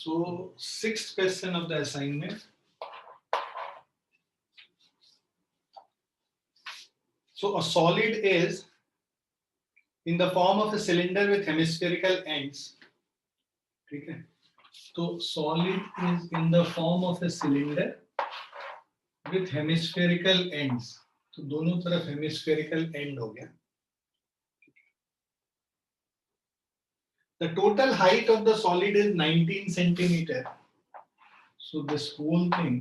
So 6th question of the assignment. So a solid is in the form of a cylinder with hemispherical ends. ठीक है, तो solid is in the form of a cylinder with hemispherical ends. तो दोनों तरफ hemispherical end हो गया. The total height of the solid is 19 centimeter. So this whole thing,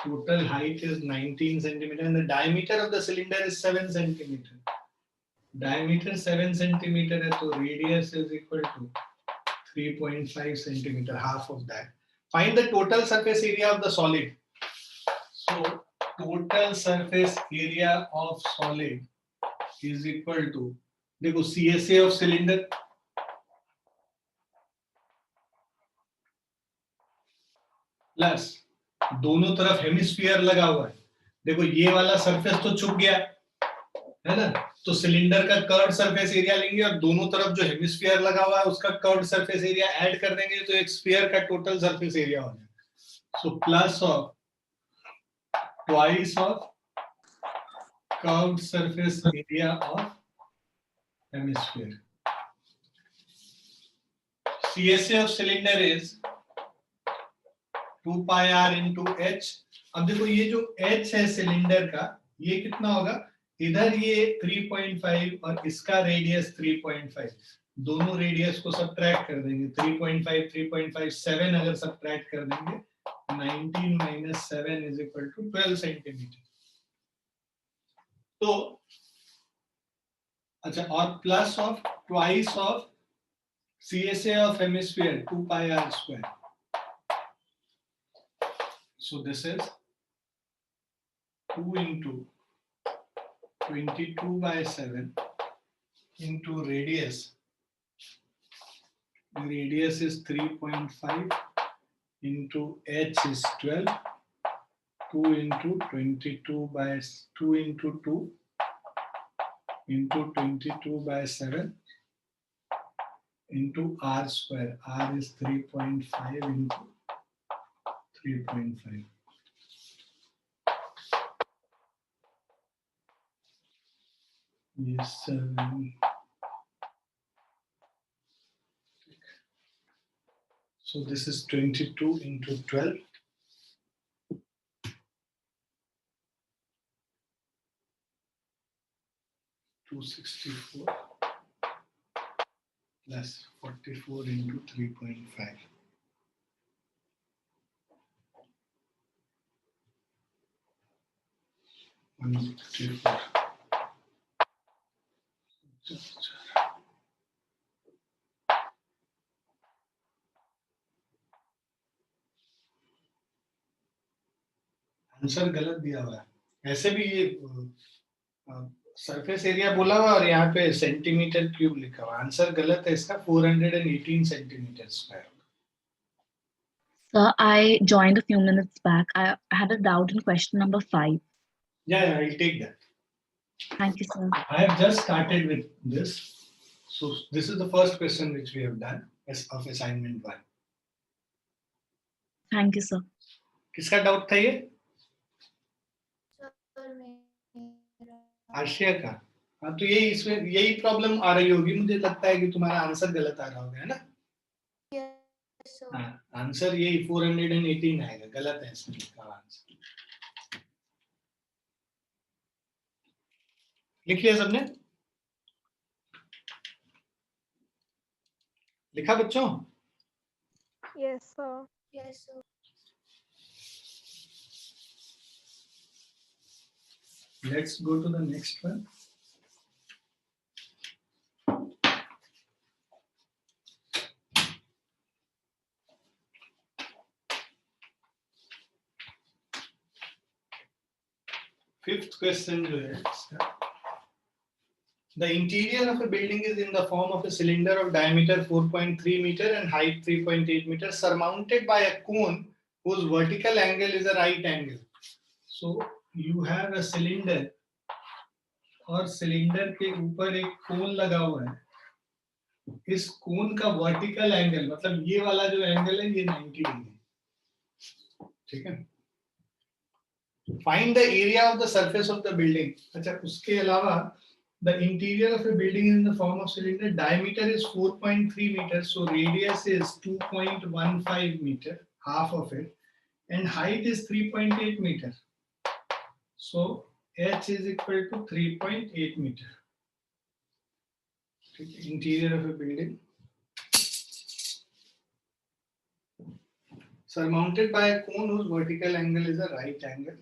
total height is 19 centimeter and the diameter of the cylinder is 7 centimeter. Diameter 7 centimeter है तो radius is equal to 3.5 centimeter, half of that. Find the total surface area of the solid. So total surface area of solid is equal to, देखो CSA of cylinder plus दोनों तरफ hemisphere लगा हुआ है. देखो ये वाला सरफेस तो छुप गया है ना, तो सिलेंडर का कर्व सरफेस एरिया लेंगे और दोनों तरफ जो हेमिस्फीयर लगा हुआ है उसका कर्व सरफेस एरिया ऐड कर देंगे तो एक स्फीयर का टोटल सरफेस एरिया हो जाएगा. So plus of twice of curved surface area of hemisphere. CSA of cylinder is 2 pi r into h. अब देखो ये जो h है सिलेंडर का, ये कितना होगा, इधर ये 3.5 और इसका रेडियस 3.5, दोनों रेडियस को सब्ट्रैक्ट कर देंगे. 3.5 3.5 7 अगर सब्ट्रैक्ट कर देंगे 19 minus 7 is equal to 12 centimetre. तो अच्छा, और plus of twice of CSA of hemisphere 2 pi r square. So this is 2 into 22 by 7 into radius. The radius is 3.5 into h is 12. 2 into 22 by 2 into 2 into 22 by 7 into r square. R is 3.5 into 3.5. Yes, 7. So this is 22 into 12. 264 plus 44 into 3.5. Answer गलत दिया हुआ है. ऐसे भी ये surface area बोला हुआ और यहाँ पे सेंटीमीटर क्यूब लिखा हुआ. आंसर गलत है इसका. 418 centimetre square. Sir, I joined a few minutes back. I had a doubt in question number 5. Yeah, I'll take that. Thank you, sir. I have just started with this. So this is the first question which we have done of assignment 1. Thank you, sir. किसका doubt था ये? आशिया का. हाँ, तो यही इसमें यही problem आ रही होगी. मुझे लगता है कि तुम्हारा आंसर गलत आ रहा होगा, है ना? हाँ, आंसर यही 418 आएगा. गलत है इसमें लिखा हुआ आंसर. लिख लिया सबने? लिखा बच्चों? Yes, sir. Yes, sir. Let's go to the next one. Fifth question जो है इसका. The interior of a building is in the form of a cylinder of diameter 4.3 meter and height 3.8 meter, surmounted by a cone whose vertical angle is a right angle. So you have a cylinder और cylinder के ऊपर एक कोन लगा हुआ है इस कोन का vertical angle, मतलब ये वाला जो एंगल है ये 90 डिग्री, ठीक है। Find the area of the surface of the building. अच्छा, उसके अलावा the interior of a building in the form of cylinder, diameter is 4.3 meters, so radius is 2.15 meter, half of it, and height is 3.8 meter, so h is equal to 3.8 meter. Interior of a building surmounted by a cone whose vertical angle is a right angle.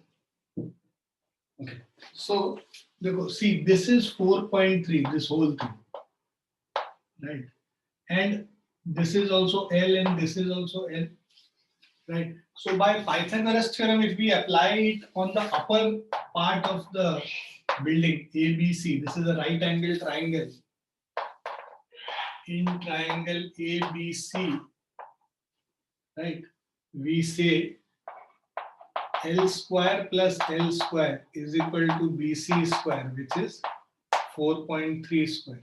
Okay, so देखो, see, this is 4.3, this whole thing, right? And this is also L and this is also L, right? So by Pythagoras theorem, if we apply it on the upper part of the building ABC, this is a right angle triangle. In triangle ABC, right, we say L square plus L square is equal to BC square, which is 4.3 square.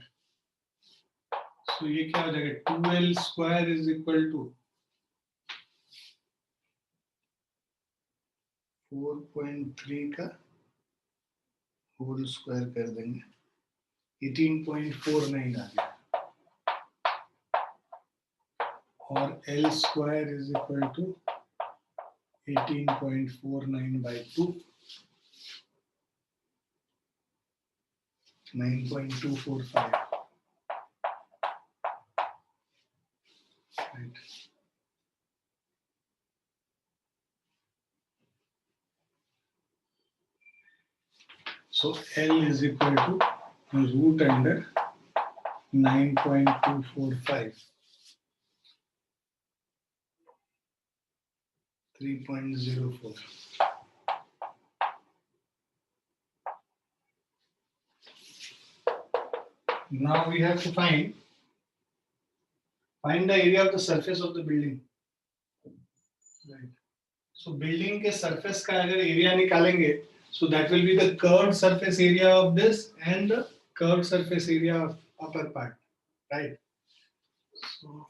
So ये क्या हो जाएगा, 2L square is equal to 4.3 का whole square कर देंगे, 18.49 आ गया, और L square is equal to 18.49 by 2, 9.245. Right. So L is equal to root under 9.245, 3.04. Now we have to find the area of the surface of the building. Right. So building के surface का अगर area निकालेंगे, so that will be the curved surface area of this and the curved surface area of upper part, right? So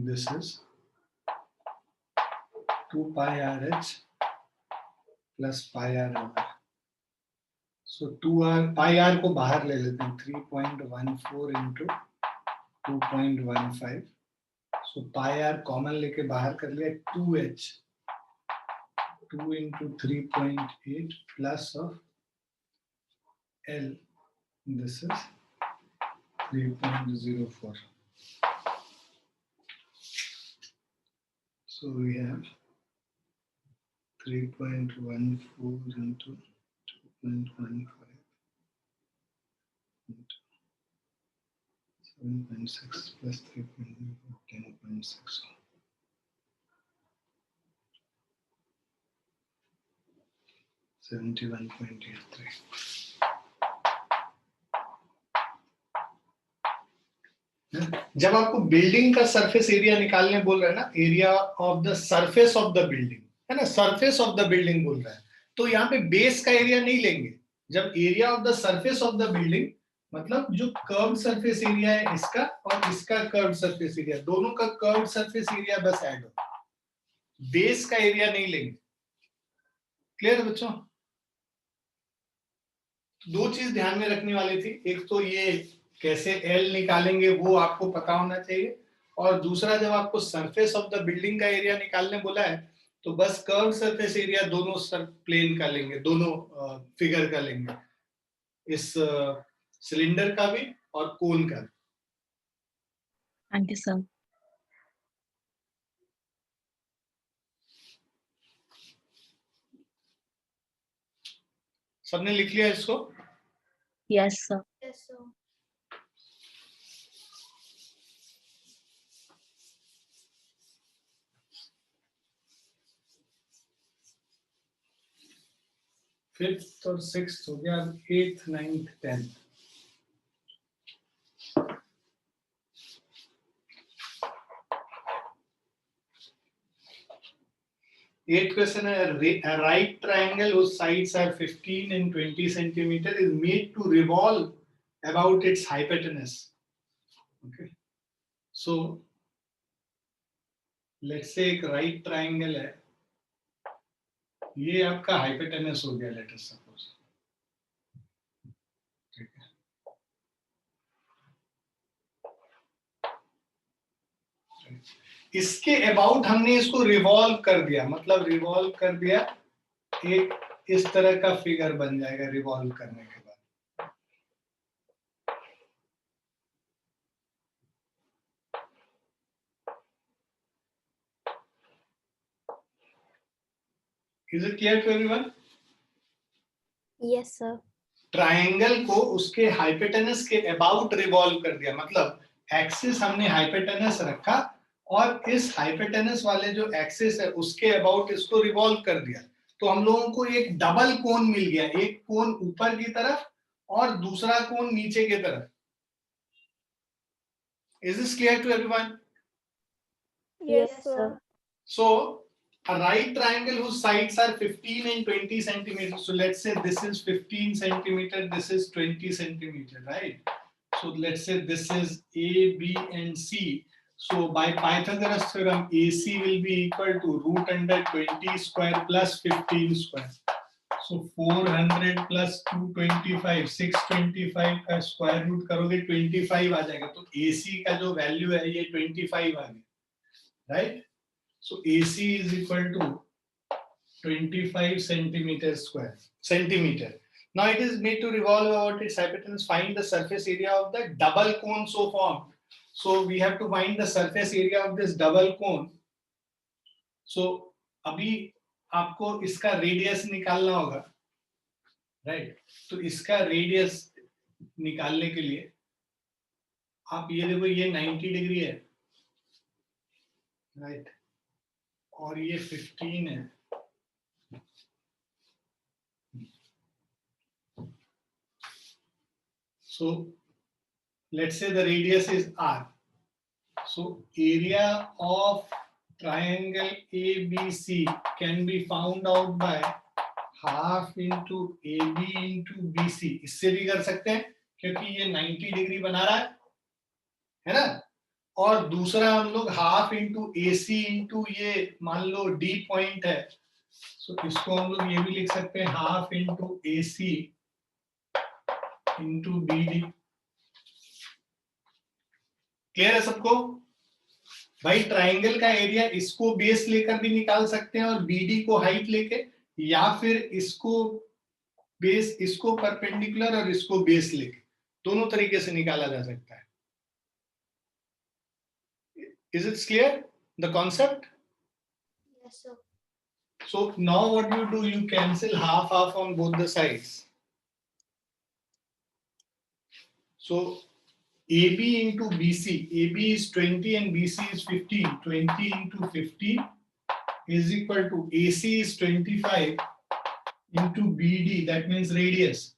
this is 2 pi RH plus pi R over. So 2R, pi R को बाहर ले लेते हैं, 3.14 into 2.15. So pi R common लेके बाहर कर लिया, 2H, 2 into 3.8 plus of L, this is 3.04. So we have 3.14 into 2.15 into 7.6 plus 3.0, 10.6. 71.83. जब आपको बिल्डिंग का सरफेस एरिया निकालने बोल रहा है ना, area of the surface of the building है ना, सरफेस ऑफ द बिल्डिंग बोल रहा है, तो यहाँ पे बेस का एरिया नहीं लेंगे। जब area of the surface of the building, मतलब जो कर्व्ड सरफेस एरिया है इसका और इसका कर्व्ड सरफेस एरिया, दोनों का कर्व्ड सरफेस एरिया बस ऐड हो, बेस का एरिया नहीं लेंगे। क्लियर है बच्चों? दो चीज ध्यान में रखने वाली थी, एक तो ये कैसे L निकालेंगे वो आपको पता होना चाहिए, और दूसरा जब आपको सरफेस ऑफ द बिल्डिंग का एरिया निकालने बोला है तो बस कर्व सरफेस एरिया दोनों प्लेन का लेंगे, दोनों फिगर का लेंगे, इस सिलेंडर का भी और कोन का भी। Thank you, sir. सबने लिख लिया इसको? Yes, sir. Yes, sir. Fifth और सिक्स्थ हो गया, अब 8th, 9th, 10th। Eighth question, a right triangle whose sides are 15 and 20 centimeter is made to revolve about its hypotenuse. Okay. So let's say एक right triangle है, ये आपका hypotenuse हो गया, let us suppose. ठीक है. इसके अबाउट हमने इसको रिवॉल्व कर दिया, मतलब रिवॉल्व कर दिया, एक इस तरह का फिगर बन जाएगा रिवॉल्व करने के बाद. Is it clear to everyone? Yes, sir. Triangle को उसके हाइपोटेनस के अबाउट रिवॉल्व कर दिया, मतलब एक्सिस हमने हाइपोटेनस रखा और इस हाइपोटेनस वाले जो एक्सिस है उसके अबाउट इसको रिवॉल्व कर दिया, तो हम लोगों को एक डबल कोन मिल गया, एक कोन ऊपर की तरफ और दूसरा कोन नीचे की तरफ. Is this clear to everyone? Yes, sir. So a right triangle whose sides are 15 and 20 centimeters. So let's say this is 15 centimeter, this is 20 centimeter, right? So let's say this is A, B, and C. So by Pythagoras theorem, AC will be equal to root under 20 square plus 15 square. So 400 plus 225, 625 का square root करोगे 25 आ जाएगा, तो AC का जो value है ये 25 आ गया, right? So AC is equal to 25 centimeter. Now it is made to revolve about its hypotenuse. Find the surface area of the double cone so formed. So we have to find the surface area of this double cone. So अभी आपको इसका radius निकालना होगा, right? तो इसका radius निकालने के लिए आप ये देखो, ये 90 डिग्री है, राइट? और ये 15 है. So let's say the radius is R. So area of triangle ABC can be found out by half into AB into BC. इससे भी कर सकते हैं क्योंकि ये 90 डिग्री बना रहा है ना, और दूसरा हम लोग हाफ इंटू AC इंटू ये मान लो D पॉइंट है, तो इसको हम लोग ये भी लिख सकते हैं half into AC into BD. Clear है सबको? भाई ट्राइंगल का एरिया इसको बेस लेकर भी निकाल सकते हैं और बीडी को हाइट लेके, या फिर इसको बेस, इसको परपेंडिकुलर और इसको बेस लेके, दोनों तरीके से निकाला जा सकता है. Is it clear the concept? Yes, sir. So now what you do, you cancel half on both the sides. So AB into BC, AB is 20 and BC is 15. 20 into 15 is equal to AC is 25 into BD, that means radius.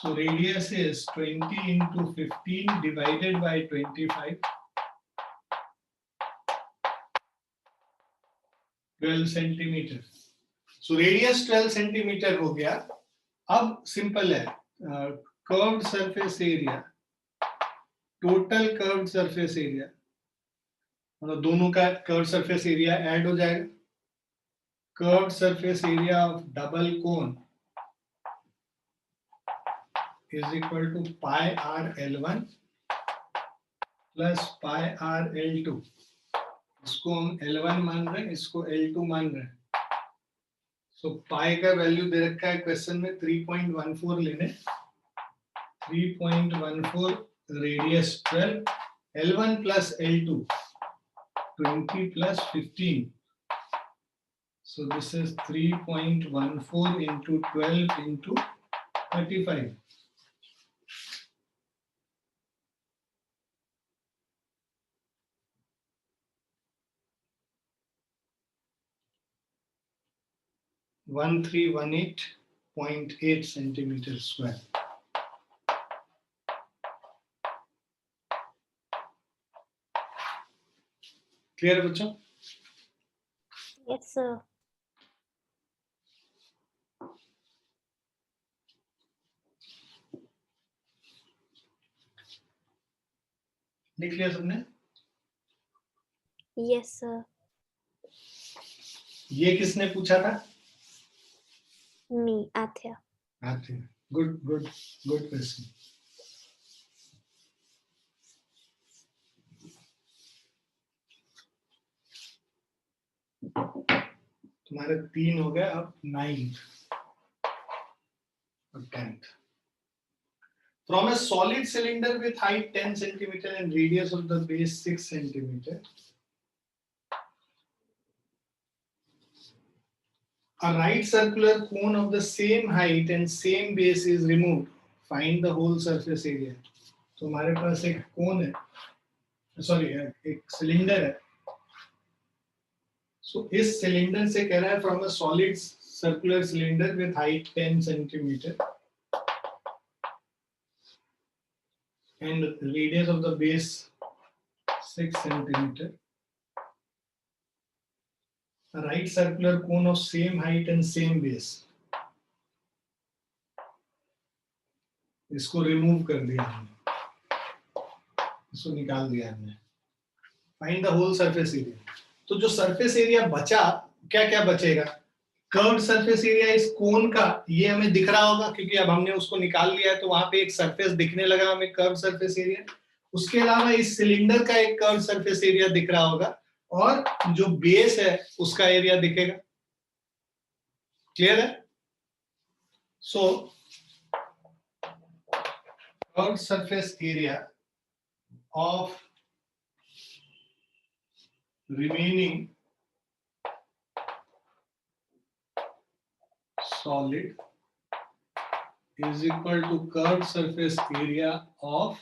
So radius is 20 into 15 divided by 25. 12 centimeter. So radius 12 centimeter हो गया. अब simple है, curved surface area, total curved surface area, मतलब दोनों का curved surface area add हो जाएगा. Curved surface area of double cone is equal to pi r L1 plus pi r L2. इसको हम L1 मान रहे हैं, इसको L2 मान रहे हैं. So pi का वैल्यू दे रखा है क्वेश्चन में 3.14 लेने. 3.14 radius 12, L1 plus L2 20 plus 15. So this is 3.14 into 12 into 35. One 1318.8 centimeter square. Clear बच्चों? Yes, sir. लिख लिया सबने? Yes, sir. ये किसने पूछा था? Me, Athya. आते। Good good good question. तुम्हारे 3 हो गए, अब 9th और 10th. From a solid cylinder with height 10 centimeter and radius of the base 6 centimeter, a right circular cone of the same height and same base is removed. Find the whole surface area. तो हमारे पास एक कोन है, sorry एक cylinder है. सो इस cylinder से कह रहा है from a solid circular cylinder with height 10 centimetre and radius of the base 6 centimeter, a right circular cone of same height and same base. इसको रिमूव कर दिया हमने, इसको निकाल दिया हमने. Find the whole surface area. तो जो सरफेस एरिया बचा, क्या क्या बचेगा? कर्व्ड सरफेस एरिया इस कोन का, ये हमें दिख रहा होगा क्योंकि अब हमने उसको निकाल लिया है, तो वहां पे एक सरफेस दिखने लगा हमें, कर्व्ड सरफेस एरिया. उसके अलावा इस सिलेंडर का एक कर्व्ड सरफेस एरिया दिख रहा होगा और जो बेस है उसका एरिया दिखेगा. क्लियर है? So curved surface area of remaining solid is equal to curved surface area of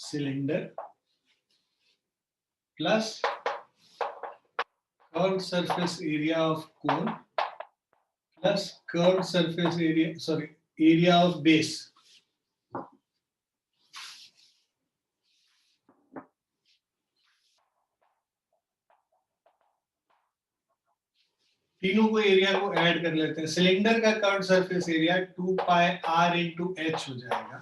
cylinder plus curved surface area of cone plus curved surface area, sorry, area of base. तीनों को area को add कर लेते हैं. Cylinder का curved surface area 2 पाई r into H हो जाएगा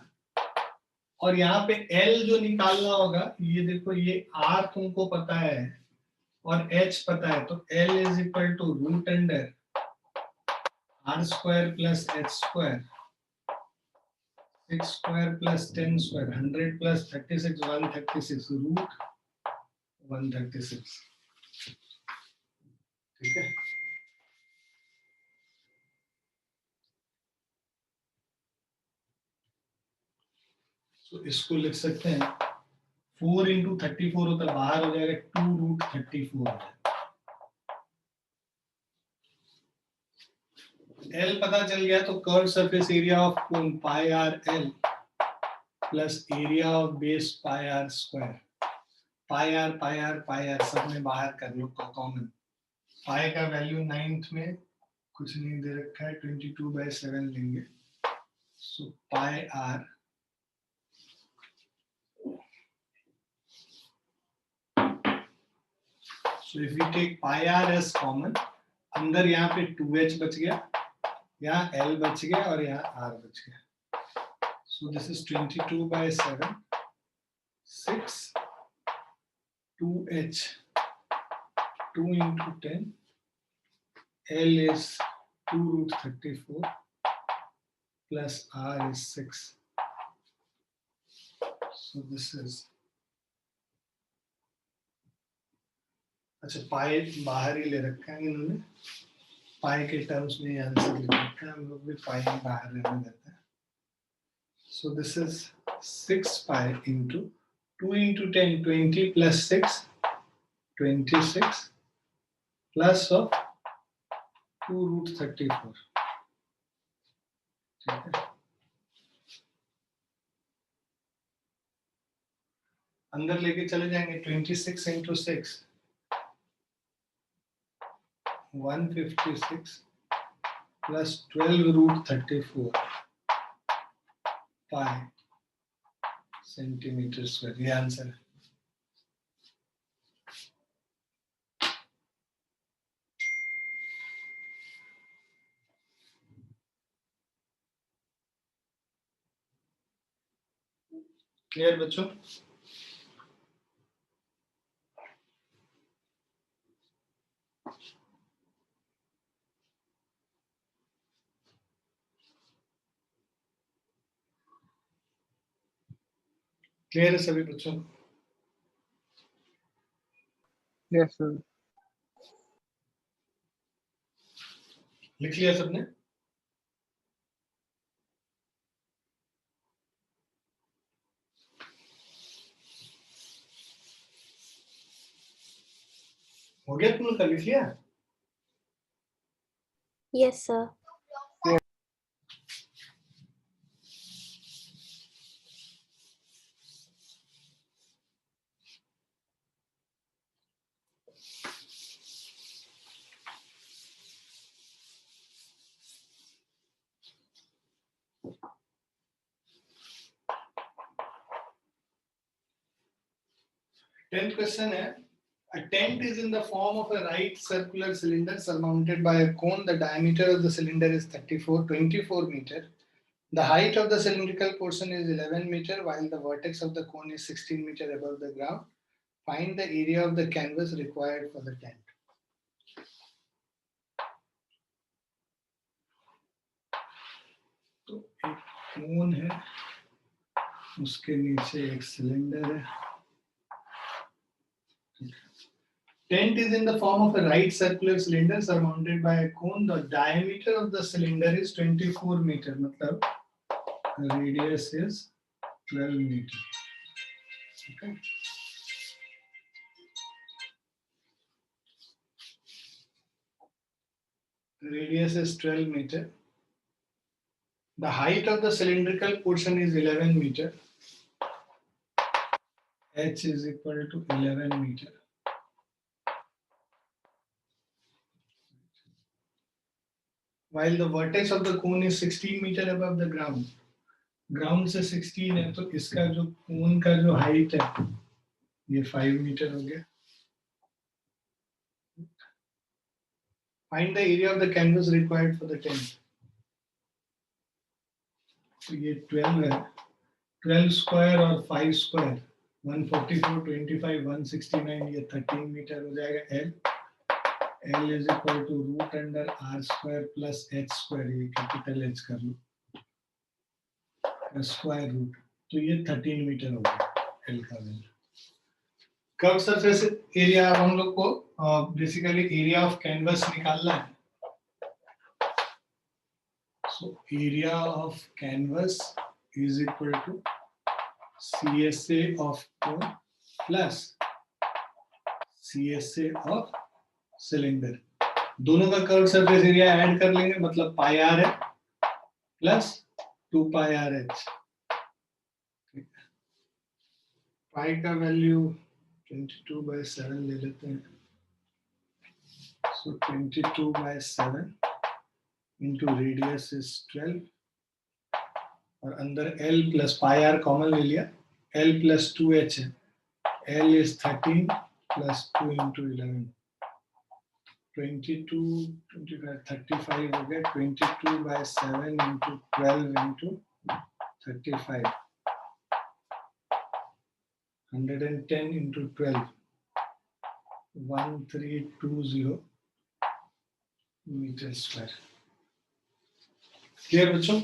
और यहाँ पे L जो निकालना होगा, ये देखो, ये R तुमको पता है और H पता है, तो L is equal to root under R square plus H square 6 square plus 10 square 100 plus 36 136 root 136. ठीक है. तो इसको लिख सकते हैं 4 इंटू 34 होता है, बाहर हो जाएगा 2 रूट 34 हो जाएगा. L पता चल गया तो curve surface area of cone pi R L plus area of base pi are square. Pi R सब में बाहर कर लो कॉमन. पाई का वैल्यू 9th में कुछ नहीं दे रखा है, 22/7 लेंगे. सो पाई are So if we take pi r as common, अंदर यहाँ पे 2h बच गया, यहाँ L बच गया और यहाँ R बच गया. So this is 22/7, 6, 2h, 2 into 10, L is 2 root 34 plus R is 6. So this is, अच्छा पाई बाहर ही ले रखा है इन्होंने, पाई के टर्म्स में आंसर लिख रखा है, हम लोग भी पाई बाहर रहने देते हैं. So this is 6 pi into 2 into 10, 20 plus 6, 26 plus of 2 root 34. ठीक है. अंदर लेके चले जाएंगे 26 into 6, 156 plus 12 root 34 pi centimeter square. ये आंसर है. क्लियर बच्चों? क्लियर है सभी बच्चों? Yes, sir. लिख लिया सबने? हो गया? तुमने कर लिख लिया? Yes, sir. Tenth question है, a tent is in the form of a right circular cylinder surmounted by a cone. The diameter of the cylinder is 24 meter. The height of the cylindrical portion is 11 meter, while the vertex of the cone is 16 meter above the ground. Find the area of the canvas required for the tent. तो एक कोन है, उसके नीचे एक cylinder है. Tent is in the form of a right circular cylinder surmounted by a cone. The diameter of the cylinder is 24 meter. मतलब radius is 12 meter. Okay. Radius is 12 meter. The height of the cylindrical portion is 11 meter. H is equal to 11 meter. While the vertex of the cone is 16 meter above the ground. Ground से 16 है, तो इसका जो cone का जो height है, ये 5 meter हो गया. Find the area of the canvas required for the tent. तो ये 12 है. 12 square और 5 square 144, 25, 169, ये 13 मीटर हो जाएगा. L is equal to root under r square plus h square, ये कैपिटल H कर लो, स्क्वायर रूट, तो ये 13 मीटर हो गया L का वैल्यू. कर्व सरफेस एरिया हम लोग को बेसिकली एरिया ऑफ कैनवस निकालना है. So area of canvas is equal to CSA of cone plus CSA of cylinder. दोनों का कर्व सरफेस एरिया ऐड कर लेंगे, मतलब पाई आर है प्लस 2 पाई आर एच. पाई का वैल्यू 22/7 ले लेते हैं. So 22/7 into radius is 12 और अंदर L plus pi r common ले लिया. L plus 2h है. L is 13 plus 2 into 11. 22, 25, 35 हो गया. 22/7 into 12 into 35. 110 into 12. 1320 meter square. Clear बच्चों?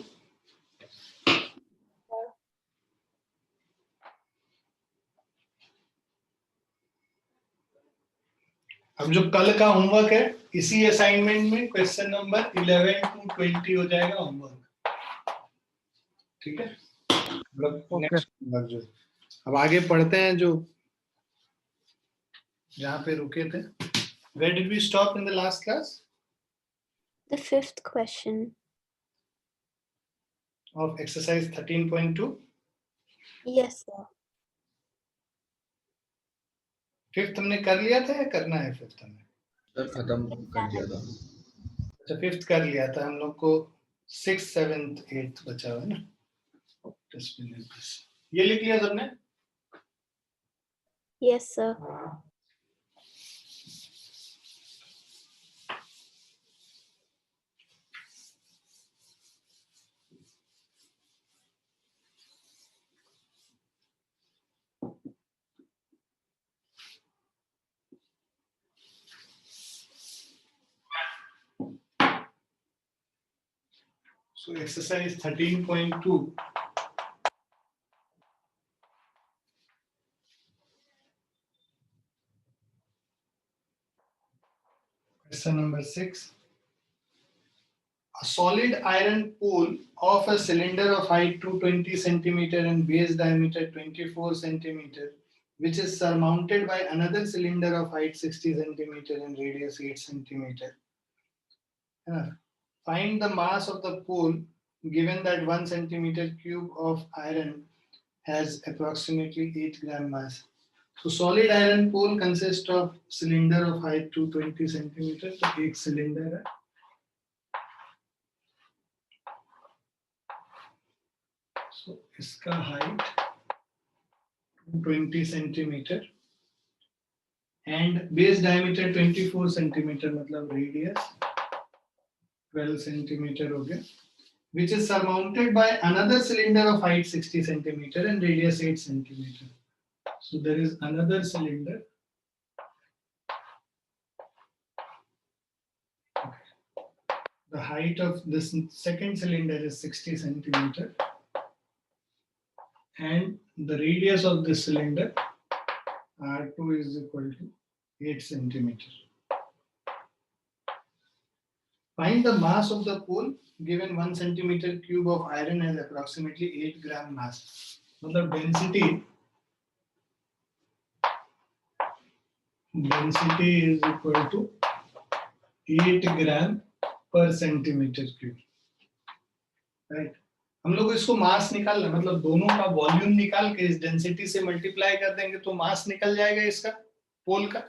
अब जो कल का होमवर्क है, इसी असाइनमेंट में क्वेश्चन नंबर 11 to 20 हो जाएगा होमवर्क. ठीक है? Okay. नेक्स्ट होमवर्क जो, अब आगे पढ़ते हैं जो जहाँ पे रुके थे. Where did we stop in the last class? The fifth question. Of exercise 13.2. Yes, sir. Fifth हमने कर लिया था या करना है फिफ्थ हमें? सर खत्म कर दिया था. अच्छा, फिफ्थ कर लिया था हम लोग को. 6th, 7th, 8th बचा हुआ है ना. ये लिख लिया सबने? Yes, sir. So exercise 13.2. Question number 6. A solid iron pole of a cylinder of height 220 centimeter and base diameter 24 centimeter, which is surmounted by another cylinder of height 60 centimeter and radius 8 centimeter. Find the mass of the pole given that 1 centimeter cube of iron has approximately 8 gram mass. So solid iron pole consists of cylinder of height 220 centimeter. तो एक cylinder है. So इसका height 220 centimeter and base diameter 24 centimeter मतलब radius 12 centimeter हो गया, which is surmounted by another cylinder of height 60 centimeter and radius 8 centimeter. So there is another cylinder. The height of this second cylinder is 60 centimeter and the radius of this cylinder R2 is equal to 8 centimeter. Find the mass of the pole given 1 centimeter cube of iron has approximately 8 gram mass. मतलब density is equal to 8 gram per centimeter cube. Right? हम लोग इसको मास निकालना मतलब दोनों का volume निकाल के इस डेंसिटी से मल्टीप्लाई कर देंगे तो मास निकल जाएगा इसका पोल का.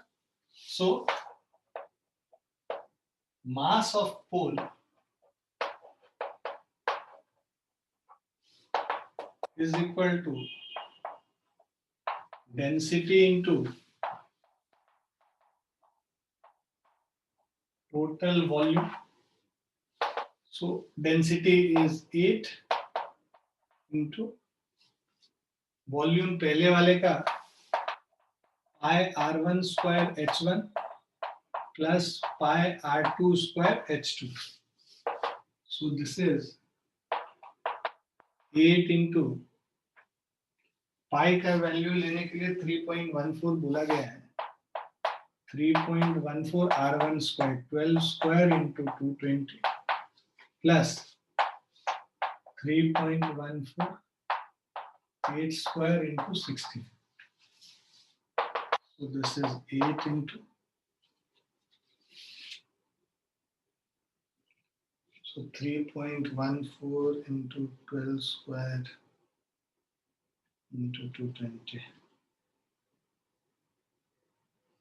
So mass of pole is equal to density into total volume. So density is 8 into volume पहले वाले का pi r1 square h1 plus pi r2 square h2. So this is 8 into pi का value लेने के लिए 3.14 बोला गया है. 3.14 r1 square 12 square into 220 plus 3.14 8 square into 60. So this is 8 into, so 3.14 into 12 squared into 220.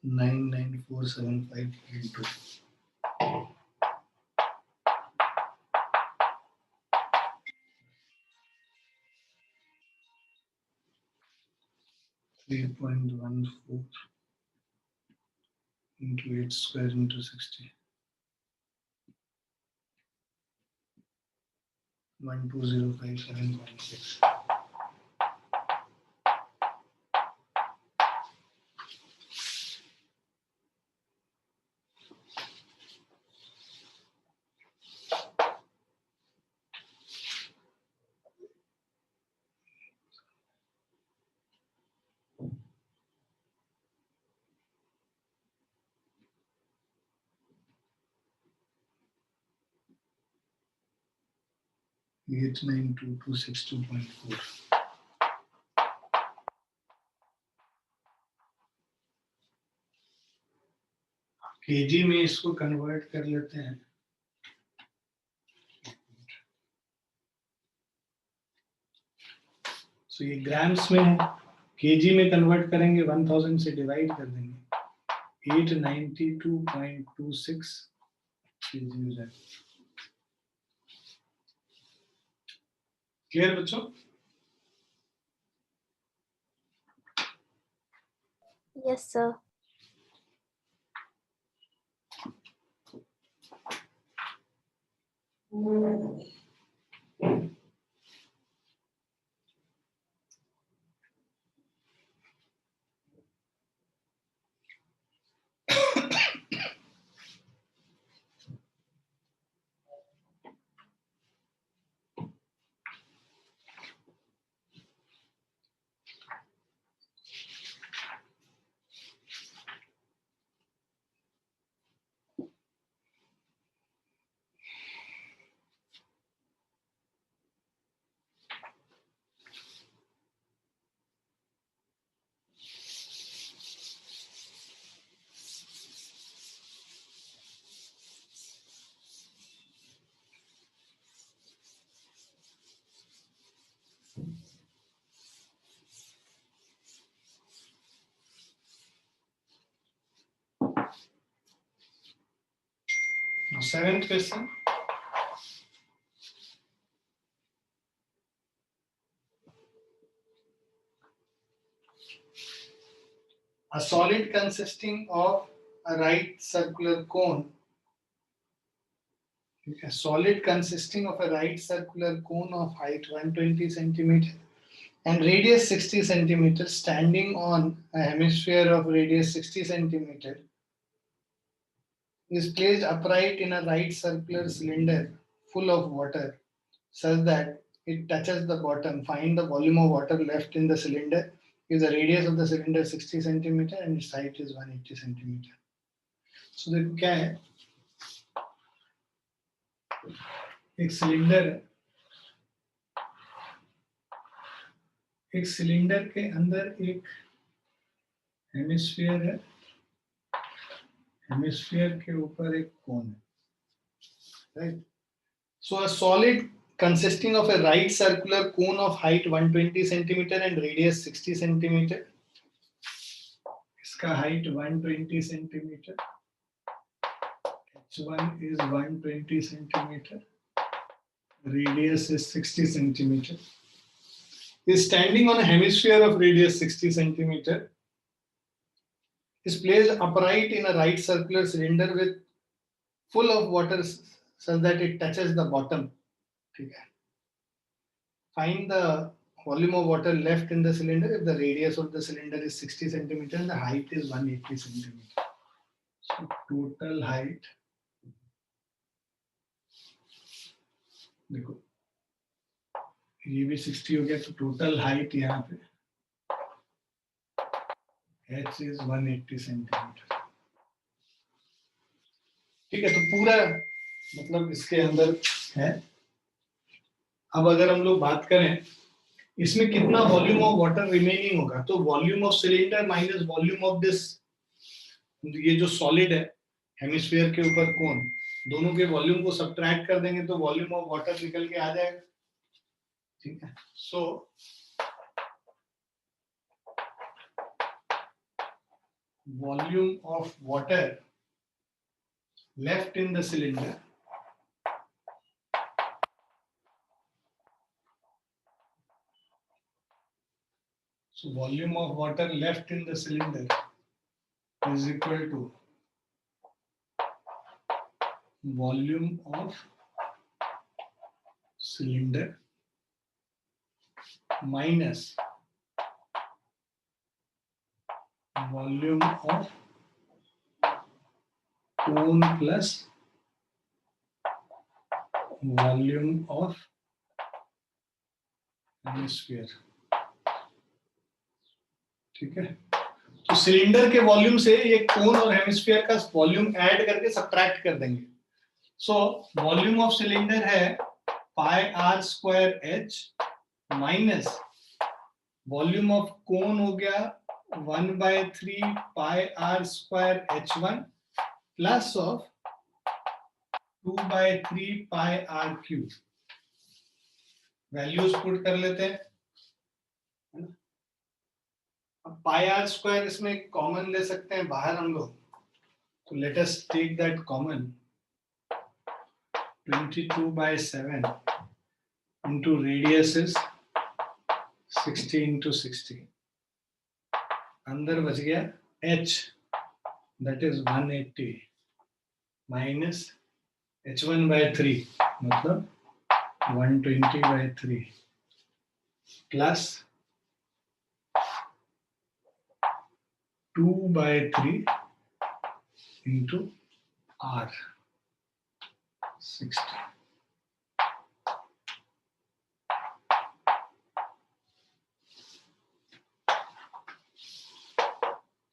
99475.2. .14 into 8 square into 60. 12057.6. Eight nine two two 62.4. KG में इसको convert कर लेते हैं. So ये ग्राम्स में है, केजी में कन्वर्ट करेंगे 1000 से डिवाइड कर देंगे 892.26 केजी हो जाएगा. क्लियर बच्चों? Yes, sir. seventh question. A solid consisting of a right circular cone. A solid consisting of a right circular cone of height 120 centimeter and radius 60 centimeter standing on a hemisphere of radius 60 centimeter is placed upright in a right circular cylinder full of water such that it touches the bottom. Find the volume of water left in the cylinder if the radius of the cylinder 60 centimeter and its height is 180 centimeter. So देखो क्या है, एक cylinder के अंदर एक hemisphere है, hemisphere के ऊपर एक कोन है, right? So a solid consisting of a right circular cone of height 120 centimeter and radius 60 centimeter. इसका height 120 centimeter, H1 is 120 centimeter, radius is 60 centimeter. Is standing on a hemisphere of radius 60 centimeter. Is placed upright in a right circular cylinder with full of water such that it touches the bottom. Find the volume of water left in the cylinder if the radius of the cylinder is 60 centimeter and the height is 180 centimeter. So total height, देखो ये भी 60 हो गया, तो total height यहाँ पे h is 180 centimeter. ठीक है, तो पूरा मतलब इसके अंदर है. अब अगर हम लोग बात करें इसमें कितना वॉल्यूम ऑफ वाटर रिमेनिंग होगा, तो volume of cylinder minus volume of this, ये जो सॉलिड है हेमिस्फीयर के ऊपर कोन, दोनों के वॉल्यूम को सब्ट्रैक्ट कर देंगे तो वॉल्यूम ऑफ वाटर निकल के आ जाएगा. ठीक है, so volume of water left in the cylinder So volume of water left in the cylinder is equal to volume of cylinder minus volume of cone plus volume of hemisphere. ठीक है, तो cylinder के volume से ये कोन और hemisphere का volume add करके subtract कर देंगे. सो वॉल्यूम ऑफ सिलेंडर है pi are square h minus volume of cone हो गया 1/3 pi are square h1 plus of 2/3 pi r cube. Values put कर लेते हैं. अब पाई आर स्क्वायर इसमें कॉमन ले सकते हैं बाहर हम लोग, तो let us take that common. 22/7 into radius is 60 into 60. अंदर बच गया h, that is 180 minus h1/3 मतलब 120/3 plus 2/3 into r 60.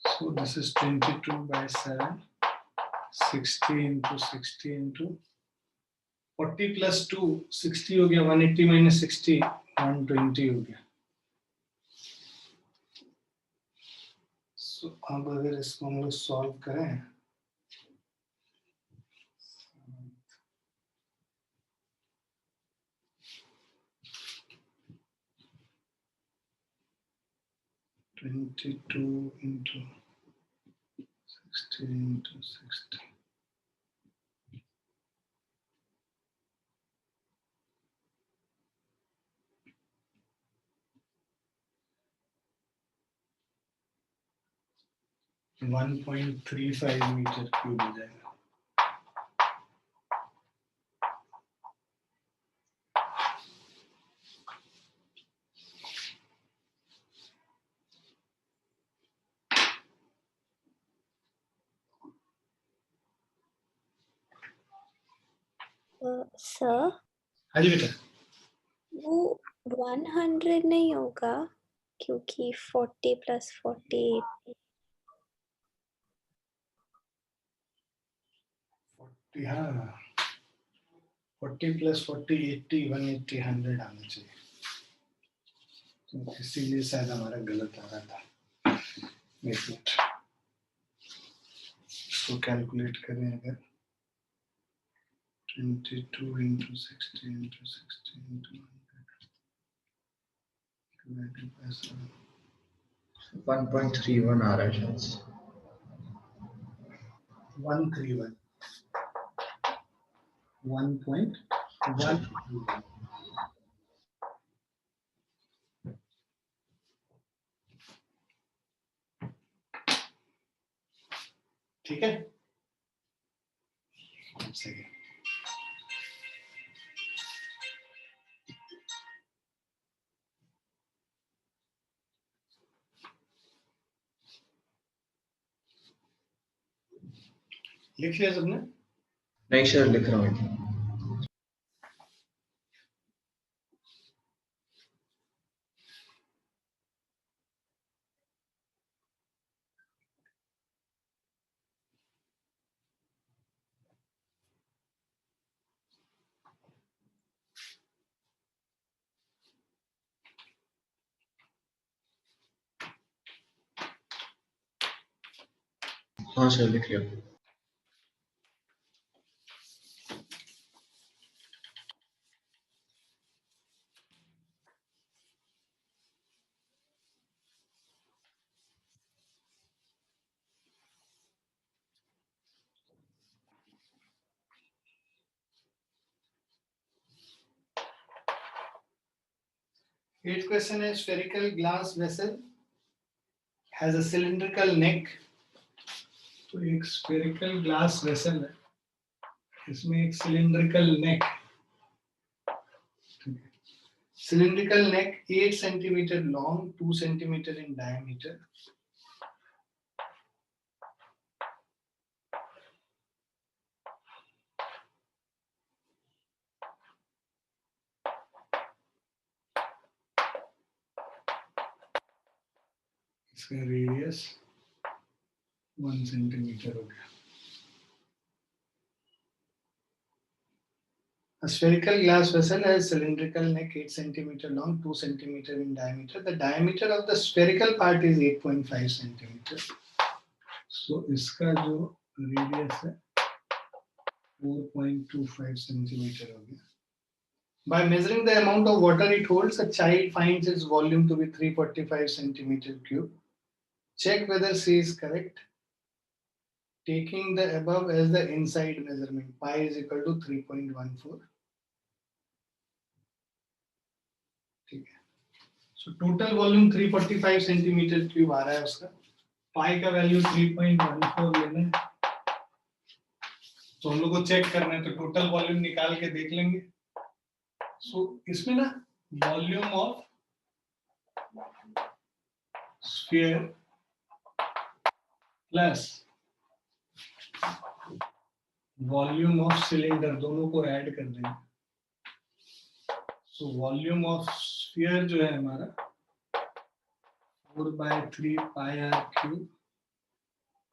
So this is 22/7, 60 into 60 into 40 plus 2, 60 हो गया, 180 minus 60, 120 हो गया. So अब अगर इसको हम लोग सॉल्व करें, (22 into 60 into 60) 1.35 मीटर क्यूब हो जाएगा। सर हाँ जी बेटा। वो 100 नहीं होगा क्योंकि 40 + 40 हाँ 40 + 40 80 180 100 आना चाहिए, तो इसीलिए शायद हमारा गलत आ रहा था। एक मिनट, इसको कैलकुलेट करें अगर 22 × 60 × 60 × 100 1.31 आ रहा है शायद से। 131 1.1 ठीक है। सही। लिख लिया सबने? नहीं सर, लिख रहा हूँ। हाँ सर, लिख लिया। Eighth question is spherical glass vessel has a cylindrical neck. तो एक spherical glass vessel है, इसमें एक cylindrical neck, cylindrical neck 8 centimeter long, 2 centimeter in diameter. इसका रेडियस 1 सेंटीमीटर हो गया। A spherical glass vessel has cylindrical neck 8 centimeter long, 2 centimeter in diameter. The diameter of the spherical part is 8.5 centimeter. So इसका जो radius है 4.25 centimeter हो गया। By measuring the amount of water it holds, a child finds its volume to be 345 centimeter cube. Check whether C is correct. Taking the above as the inside measurement, pi is equal to 3.14. ठीक है। So total volume 345 centimeter cube आ रहा है उसका। pi का value 3.14 लेना है। तो हम लोग को चेक करना है, तो टोटल वॉल्यूम निकाल के देख लेंगे। सो इसमें ना volume of sphere plus volume of cylinder दोनों को ऐड कर देंगे। सो वॉल्यूम ऑफ स्फीयर जो है हमारा 4/3 पाई आर क्यूब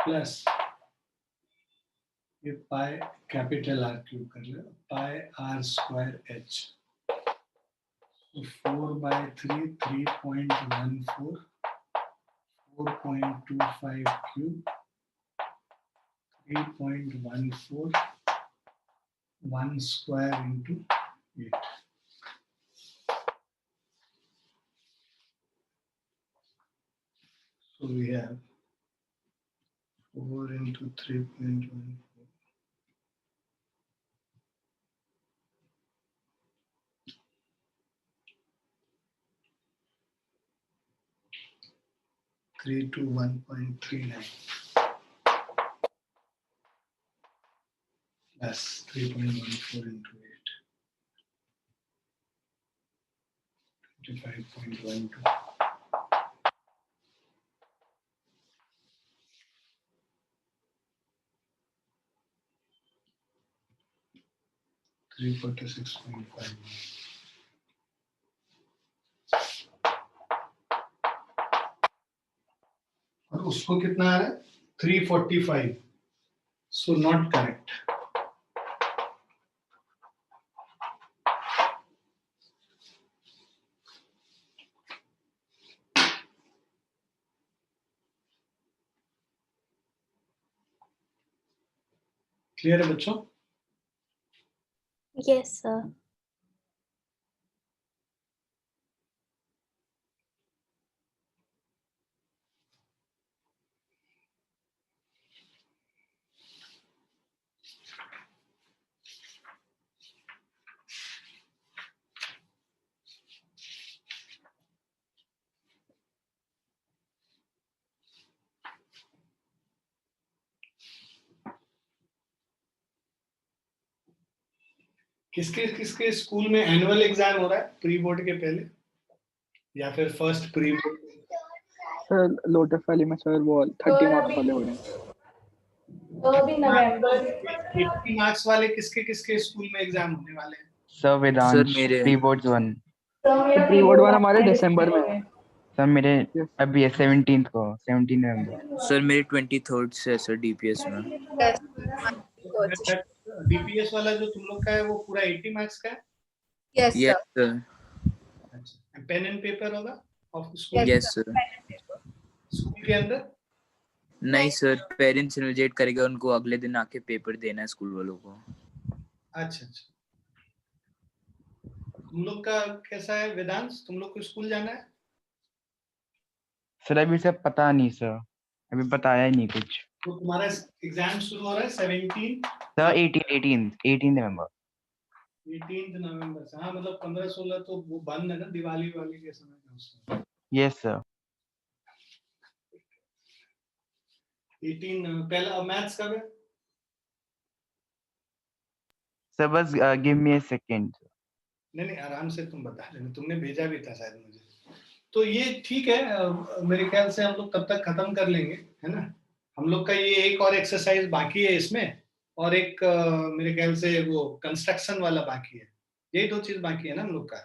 प्लस ये पाई कैपिटल आर क्यूब कर ले, पाई are square H. 4/3 3.14 4.25 cube 3.14 1 square into 8. So we have 4 into 3.14 3 to 1.39. Yes, 3.14 into 8. 25.12. Three 46.5. और उसको कितना आ रहा है? 345. So not correct. क्लियर है बच्चों? Yes, sir. किसके किसके स्कूल में एनुअल एग्जाम हो रहा है प्री बोर्ड के पहले या फिर first pre board? Sir lotus वाले में सर वो 30 मार्क्स वाले हो रहे हैं। तो अभी नवंबर 80 मार्क्स वाले किसके किसके स्कूल में एग्जाम होने वाले हैं? सर वेदांश मेरे- pre boards 1। Pre board one हमारे दिसंबर में है। सर मेरे Yes. अभी है 17 को 17 नवंबर। सर मेरे 23rd से है सर डीपीएस में। डीपीएस वाला जो तुम लोग का है वो पूरा 80 मार्क्स का है? Yes yes sir. अच्छा, पेन एंड पेपर होगा of school? Yes sir. School के अंदर? नहीं सर, पेरेंट्स इन्विटेट करेगा उनको, अगले दिन आके पेपर देना है स्कूल वालों को। अच्छा अच्छा। तुम लोग का कैसा है वेदांश? तुम लोग को स्कूल जाना है? सर अभी सब पता नहीं सर, अभी बताया ही नहीं कुछ। तो तुम्हारा एग्जाम शुरू हो रहा है 17 सर 18 नवंबर। 18 नवंबर से। हाँ मतलब 15-16 तो वो बंद है ना दिवाली वाली के समय में उसमें। Yes sir. 18 पहला मैथ्स कब है? सर बस गिव मी अ सेकंड। नहीं नहीं आराम से तुम बता देना, तुमने भेजा भी था शायद मुझे। तो ये ठीक है, मेरे ख्याल से हम लोग तब तक खत्म कर लेंगे, है ना? हम लोग का ये एक और एक्सरसाइज बाकी है इसमें, और एक मेरे ख्याल से वो कंस्ट्रक्शन वाला बाकी है। यही दो चीज बाकी है ना हम लोग का।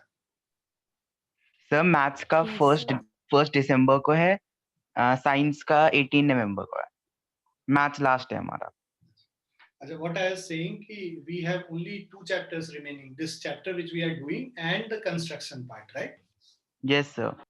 सर मैथ्स का Yes, फर्स्ट दिसंबर को है, साइंस का 18 नवंबर को है। मैथ्स लास्ट है हमारा। अच्छा, what I was saying कि we have only 2 chapters remaining, this chapter which we are doing and the construction part, right? Yes sir.